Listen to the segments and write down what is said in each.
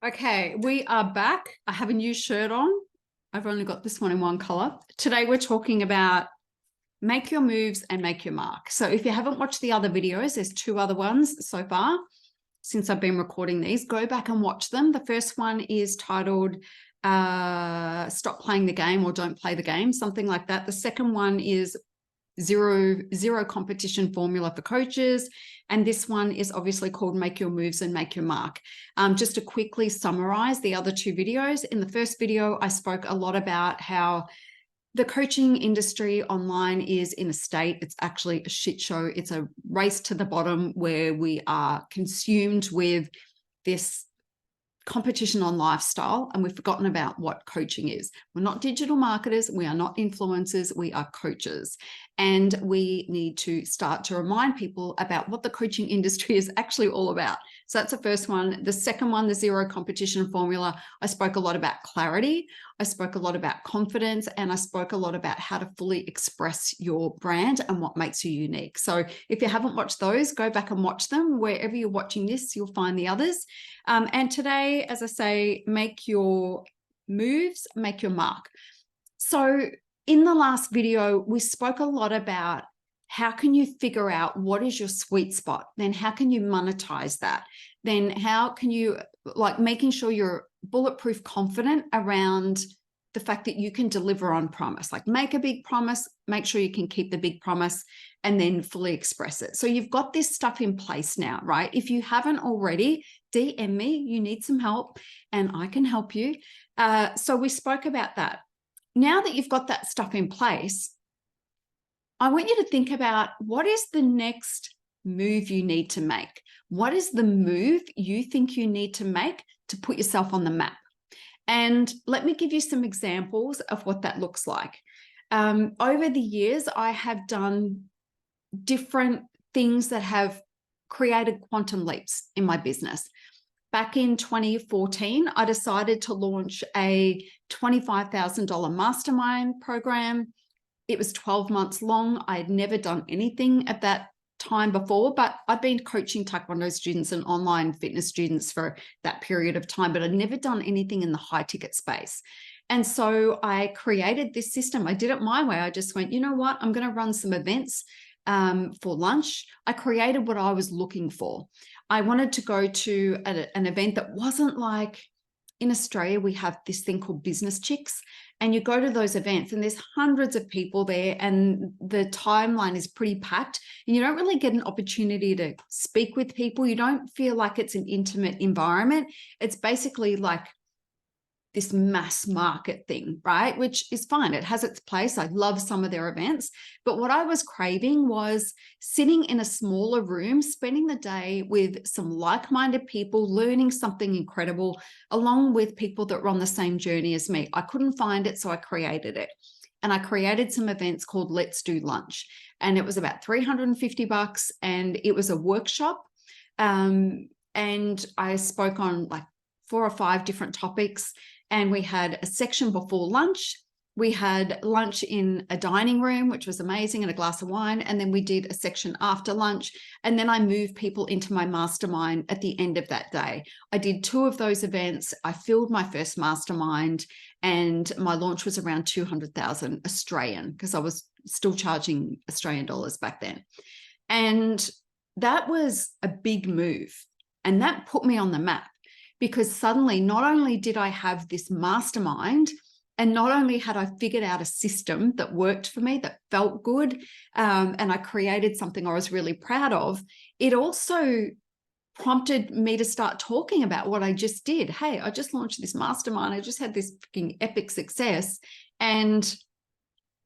Okay, we are back. I have a new shirt on. I've only got this one in one color. Today we're talking about make your moves and make your mark. So if you haven't watched the other videos, there's 2 other ones so far since I've been recording these. Go back and watch them. The first one is titled Stop Playing the Game or Don't Play the Game, something like that. The second one is zero competition formula for coaches. And this one is obviously called Make Your Moves and Make Your Mark. Just to quickly summarize the other 2 videos. In the first video, I spoke a lot about how the coaching industry online is in a state. It's actually a shit show. It's a race to the bottom where we are consumed with this competition on lifestyle, and we've forgotten about what coaching is. We're not digital marketers. We are not influencers. We are coaches. And we need to start to remind people about what the coaching industry is actually all about. So that's the first one. The second one, the zero competition formula, I spoke a lot about clarity. I spoke a lot about confidence, and I spoke a lot about how to fully express your brand and what makes you unique. So if you haven't watched those, go back and watch them. Wherever you're watching this, you'll find the others. And today, as I say, make your moves, make your mark. So in the last video, we spoke a lot about how can you figure out what is your sweet spot? Then how can you monetize that? Then how can you, like, making sure you're bulletproof confident around the fact that you can deliver on promise, like make a big promise, make sure you can keep the big promise, and then fully express it. So you've got this stuff in place now, right? If you haven't already, DM me, you need some help and I can help you. So we spoke about that. Now that you've got that stuff in place, I want you to think about what is the next move you need to make? What is the move you think you need to make to put yourself on the map? And let me give you some examples of what that looks like. Over the years, I have done different things that have created quantum leaps in my business. Back in 2014, I decided to launch a $25,000 mastermind program. It was 12 months long. I had never done anything at that time before, but I'd been coaching Taekwondo students and online fitness students for that period of time, but I'd never done anything in the high ticket space. And so I created this system. I did it my way. I just went, you know what? I'm going to run some events for lunch. I created what I was looking for. I wanted to go to an event that wasn't like, in Australia, we have this thing called Business Chicks, and you go to those events and there's hundreds of people there and the timeline is pretty packed and you don't really get an opportunity to speak with people. You don't feel like it's an intimate environment. It's basically like this mass market thing, right? Which is fine. It has its place. I love some of their events. But what I was craving was sitting in a smaller room, spending the day with some like-minded people, learning something incredible, along with people that were on the same journey as me. I couldn't find it, so I created it. And I created some events called Let's Do Lunch. And it was about $350, and it was a workshop. And I spoke on like 4 or 5 different topics. And we had a section before lunch. We had lunch in a dining room, which was amazing, and a glass of wine. And then we did a section after lunch. And then I moved people into my mastermind at the end of that day. I did 2 of those events. I filled my first mastermind, and my launch was around 200,000 Australian, because I was still charging Australian dollars back then. And that was a big move. And that put me on the map. Because suddenly, not only did I have this mastermind, and not only had I figured out a system that worked for me, that felt good, and I created something I was really proud of, it also prompted me to start talking about what I just did. Hey, I just launched this mastermind. I just had this freaking epic success. And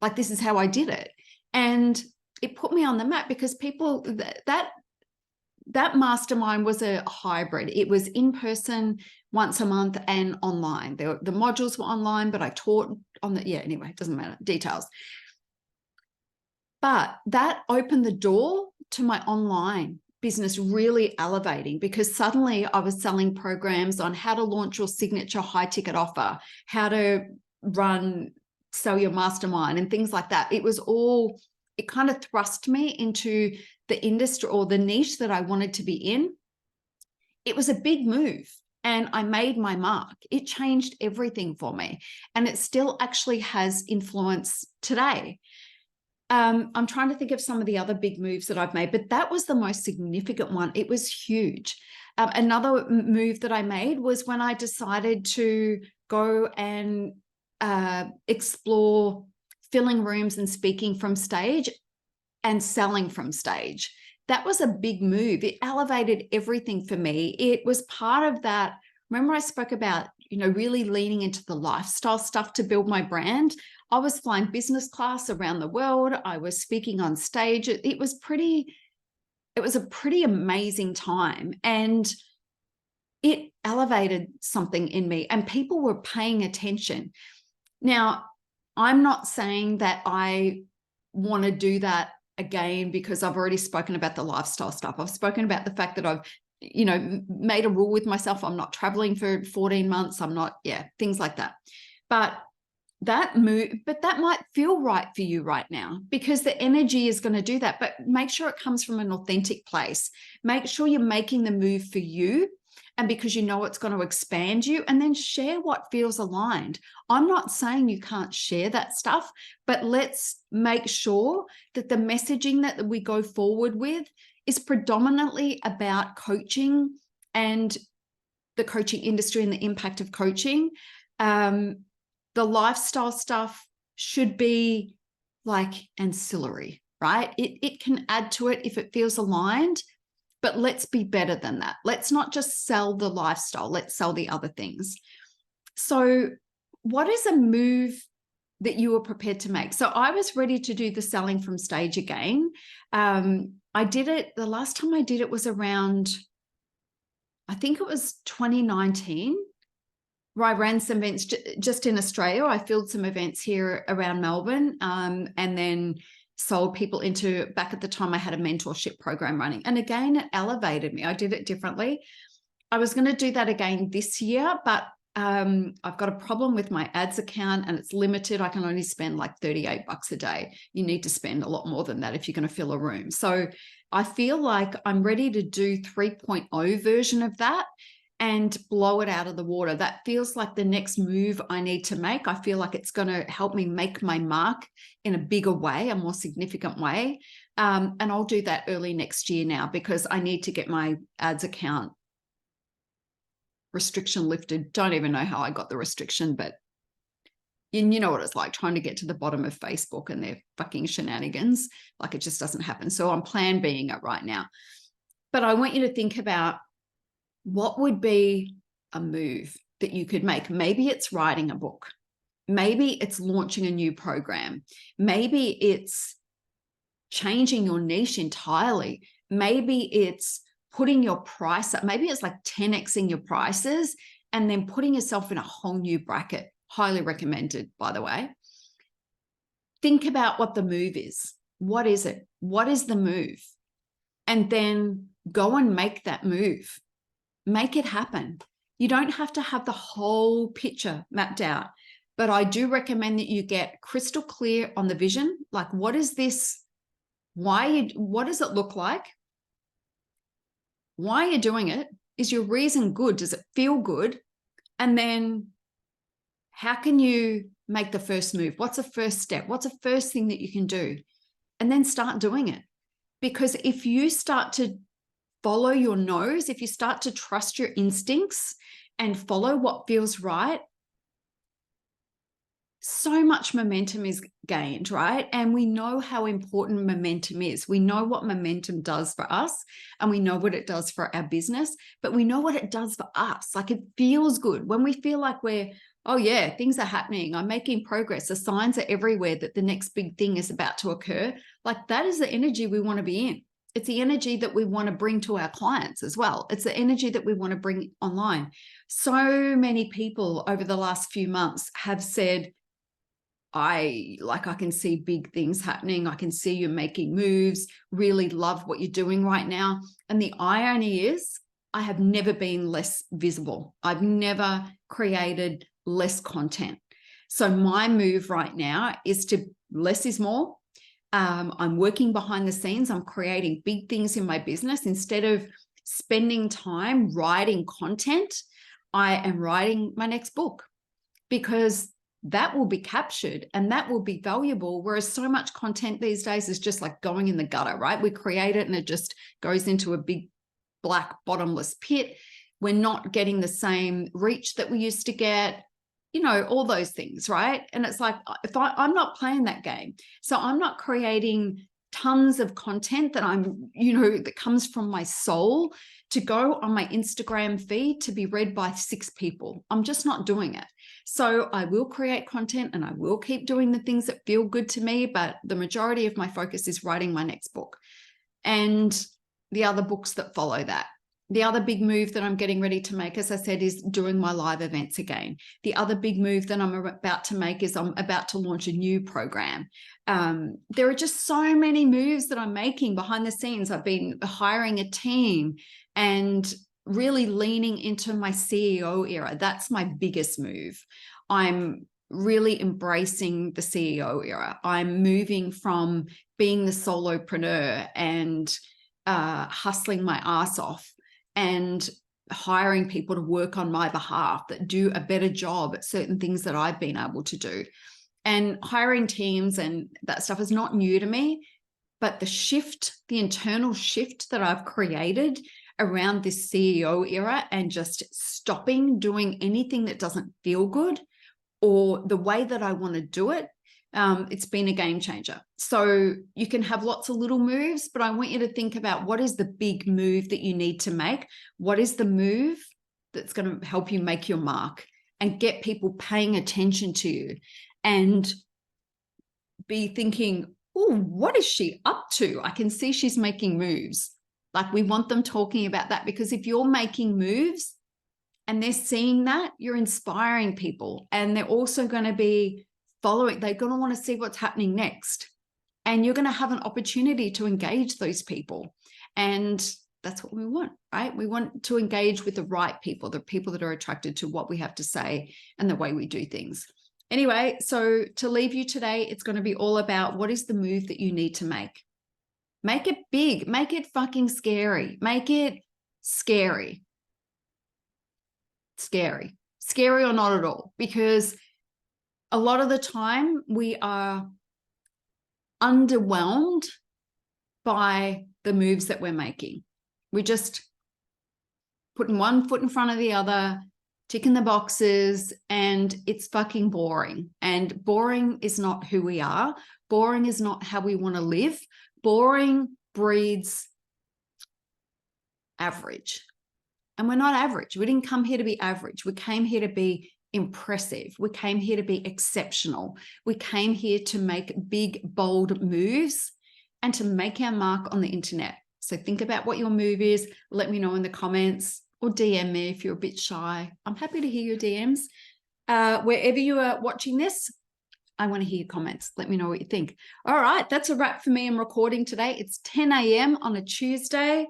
like, this is how I did it. And it put me on the map because people, that mastermind was a hybrid. It was in person once a month and online. The modules were online, but I taught on the, anyway, it doesn't matter, details. But that opened the door to my online business really elevating, because suddenly I was selling programs on how to launch your signature high ticket offer, how to sell your mastermind and things like that. It kind of thrust me into the industry or the niche that I wanted to be in. It was a big move. and I made my mark. It changed everything for me. And it still actually has influence today. I'm trying to think of some of the other big moves that I've made, but that was the most significant one. It was huge. Another move that I made was when I decided to go and explore filling rooms and speaking from stage and selling from stage. That was a big move. It elevated everything for me. It was part of that. Remember I spoke about, really leaning into the lifestyle stuff to build my brand. I was flying business class around the world. I was speaking on stage. It was a pretty amazing time. And it elevated something in me and people were paying attention. Now, I'm not saying that I want to do that again because I've already spoken about the lifestyle stuff. I've spoken about the fact that I've, made a rule with myself. I'm not traveling for 14 months. I'm not, things like that. But that might feel right for you right now because the energy is going to do that. But make sure it comes from an authentic place. Make sure you're making the move for you and because you know it's going to expand you, and then share what feels aligned. I'm not saying you can't share that stuff, but let's make sure that the messaging that we go forward with is predominantly about coaching and the coaching industry and the impact of coaching. The lifestyle stuff should be like ancillary, right? It can add to it if it feels aligned, but let's be better than that. Let's not just sell the lifestyle. Let's sell the other things. So what is a move that you were prepared to make? So I was ready to do the selling from stage again. I did it, the last time I did it was around, I think it was 2019, where I ran some events just in Australia. I filled some events here around Melbourne, and then sold people into, back at the time I had a mentorship program running. And again, it elevated me. I did it differently. I was going to do that again this year, but I've got a problem with my ads account and it's limited. I can only spend like $38 a day. You need to spend a lot more than that if you're going to fill a room. So I feel like I'm ready to do 3.0 version of that and blow it out of the water. That feels like the next move I need to make. I feel like it's going to help me make my mark in a bigger way, a more significant way. And I'll do that early next year now because I need to get my ads account restriction lifted. Don't even know how I got the restriction, but you know what it's like trying to get to the bottom of Facebook and their fucking shenanigans. Like it just doesn't happen. So I'm plan Bing it right now. But I want you to think about what would be a move that you could make. Maybe it's writing a book. Maybe it's launching a new program. Maybe it's changing your niche entirely. Maybe it's putting your price up. Maybe it's like 10xing your prices and then putting yourself in a whole new bracket. Highly recommended, by the way. Think about what the move is. What is it? What is the move? And then go and make that move. Make it happen. You don't have to have the whole picture mapped out, but I do recommend that you get crystal clear on the vision. Like, what is this? What does it look like? Why are you doing it? Is your reason good? Does it feel good? And then how can you make the first move? What's the first step? What's the first thing that you can do? And then start doing it. Because if you start to follow your nose, if you start to trust your instincts and follow what feels right, so much momentum is gained, right? And we know how important momentum is. We know what momentum does for us and we know what it does for our business, but we know what it does for us. Like it feels good when we feel like we're, oh yeah, things are happening. I'm making progress. The signs are everywhere that the next big thing is about to occur. Like that is the energy we want to be in. It's the energy that we want to bring to our clients as well. It's the energy that we want to bring online. So many people over the last few months have said, I can see big things happening. I can see you making moves, really love what you're doing right now. And the irony is I have never been less visible. I've never created less content. So my move right now is to less is more. I'm working behind the scenes. I'm creating big things in my business. Instead of spending time writing content, I am writing my next book, because that will be captured and that will be valuable. Whereas so much content these days is just like going in the gutter, right? We create it and it just goes into a big black bottomless pit. We're not getting the same reach that we used to get, you know, all those things, right? And it's like, if I'm not playing that game, so I'm not creating tons of content that I'm, you know, that comes from my soul to go on my Instagram feed to be read by 6 people. I'm just not doing it. So I will create content and I will keep doing the things that feel good to me, but the majority of my focus is writing my next book and the other books that follow that. The other big move that I'm getting ready to make, as I said, is doing my live events again. The other big move that I'm about to make is I'm about to launch a new program. There are just so many moves that I'm making behind the scenes. I've been hiring a team and really leaning into my CEO era. That's my biggest move. I'm really embracing the CEO era. I'm moving from being the solopreneur and hustling my ass off and hiring people to work on my behalf that do a better job at certain things that I've been able to do. And hiring teams and that stuff is not new to me, but the shift, the internal shift that I've created around this CEO era and just stopping doing anything that doesn't feel good or the way that I want to do it, it's been a game changer. So you can have lots of little moves, but I want you to think about what is the big move that you need to make? What is the move that's going to help you make your mark and get people paying attention to you and be thinking, oh, what is she up to? I can see she's making moves. Like, we want them talking about that, because if you're making moves and they're seeing that, you're inspiring people, and they're also going to be following. They're going to want to see what's happening next, and you're going to have an opportunity to engage those people. And that's what we want, right? We want to engage with the right people, the people that are attracted to what we have to say and the way we do things. Anyway, so to leave you today, it's going to be all about what is the move that you need to make. Make it big, make it fucking scary, make it scary. Scary or not at all, because a lot of the time we are underwhelmed by the moves that we're making. We're just putting one foot in front of the other, ticking the boxes, and it's fucking boring. And boring is not who we are. Boring is not how we want to live. Boring breeds average. And we're not average. We didn't come here to be average. We came here to be impressive. We came here to be exceptional. We came here to make big, bold moves and to make our mark on the internet. So think about what your move is. Let me know in the comments, or DM me if you're a bit shy. I'm happy to hear your DMs. Wherever you are watching this, I want to hear your comments. Let me know what you think. All right, that's a wrap for me. I'm recording today. It's 10 a.m. on a Tuesday.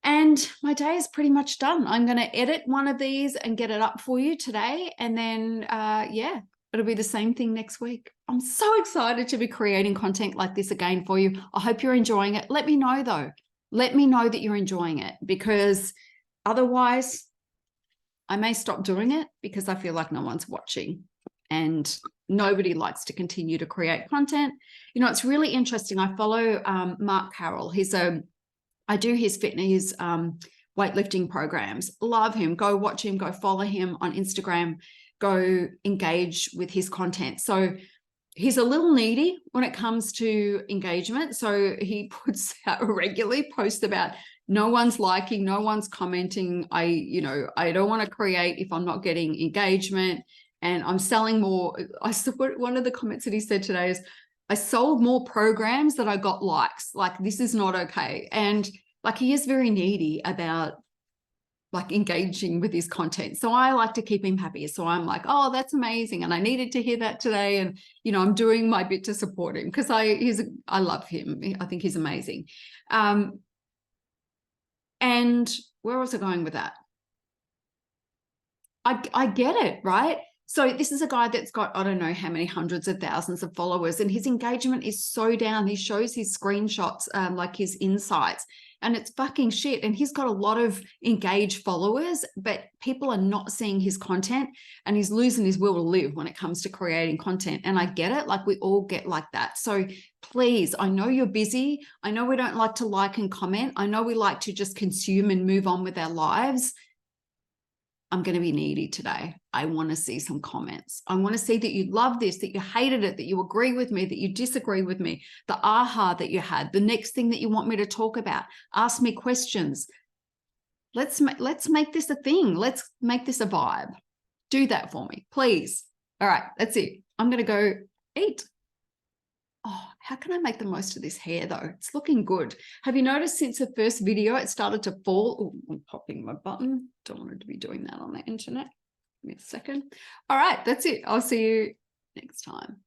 And my day is pretty much done. I'm going to edit one of these and get it up for you today. And then, yeah, it'll be the same thing next week. I'm so excited to be creating content like this again for you. I hope you're enjoying it. Let me know, though. Let me know that you're enjoying it, because otherwise I may stop doing it because I feel like no one's watching and nobody likes to continue to create content. You know, it's really interesting. I follow Mark Carroll. I do his fitness, weightlifting programs. Love him. Go watch him. Go follow him on Instagram. Go engage with his content. So he's a little needy when it comes to engagement. So he puts out regularly posts about no one's liking, no one's commenting. I don't want to create if I'm not getting engagement, and I'm selling more. I saw one of the comments that he said today is, I sold more programs than I got likes. Like, this is not okay. And like, he is very needy about like engaging with his content. So I like to keep him happy. So I'm like, oh, that's amazing. And I needed to hear that today. And, you know, I'm doing my bit to support him because I love him. I think he's amazing. And where was I going with that? I get it, right? So this is a guy that's got, I don't know how many hundreds of thousands of followers, and his engagement is so down. He shows his screenshots, like his insights, and it's fucking shit. And he's got a lot of engaged followers, but people are not seeing his content, and he's losing his will to live when it comes to creating content. And I get it. Like, we all get like that. So please, I know you're busy. I know we don't like to like and comment. I know we like to just consume and move on with our lives. I'm going to be needy today. I want to see some comments. I want to see that you love this, that you hated it, that you agree with me, that you disagree with me, the aha that you had, the next thing that you want me to talk about. Ask me questions. Let's make this a thing. Let's make this a vibe. Do that for me, please. All right, that's it. I'm going to go eat. Oh, how can I make the most of this hair though? It's looking good. Have you noticed since the first video, it started to fall? Oh, I'm popping my button. Don't want it to be doing that on the internet. Give me a second. All right, that's it. I'll see you next time.